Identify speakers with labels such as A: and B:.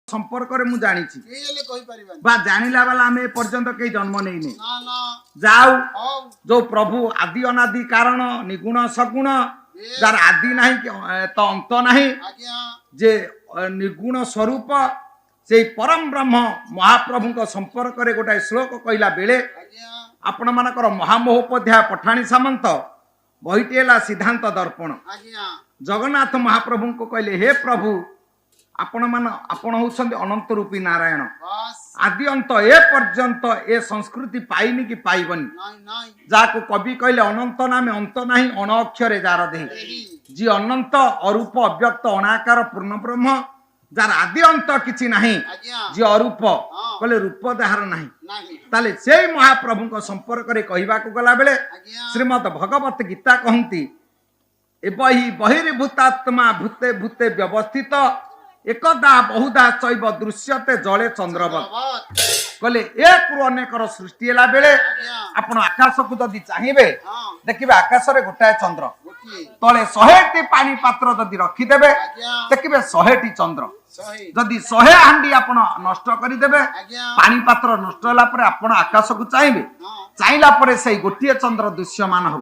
A: संपर्क रे मु जानी बा जानिला वाला आमे पर्यंत कई जन्म नहीं ने जाऊ जो प्रभु आदि अनादि कारण निगुण सगुण जार आदि नहीं तो अंत नहीं जे निर्गुण स्वरूप से परम ब्रह्म महाप्रभु को संपर्क रे गोटाए श्लोक कहला बेले आपण मानकर महामहोपाध्याय पठाणी सामंत बहिटेला सिद्धांत दर्पण जगन्नाथ महाप्रभु को कहले हे प्रभु आपण होउछन्ति अनंत रूपी नारायण आदि अंत ए पर्यंत ए संस्कृति पाइनी कि पाइबनी जाको कवि कहले अनंत नामे अंत नाही अण अक्षरे जार दे जी अनंत अरूप अव्यक्त अनाकार पूर्ण ब्रह्म जार आदि अंत किछि नाही जी अरूप कहले रूप दाहर नाही ताले से महाप्रभु को संपर्क रे कहिबा को गला बेले श्रीमद् भगवत गीता कहंती एबहि बहिर्भूतात्मा भूते भूते व्यवस्थित एकदा बहुधा चैव दृश्यते जले चंद्रवत कहले एक रु अनेक सृष्टि हेला बेले आपण आकाश को जदि चाहिबे देखिबे आकाश रे गोटाए चंद्र तले 100टी पानी पात्र जदि रखी देबे देखिबे 100टी चंद्र जदि 100 हांडी आपण नष्ट करि देबे पानी पात्र नष्ट होला परे आपण आकाश को चाहिबे चाहिला परे सेई गोटिए चंद्र दृश्यमान हो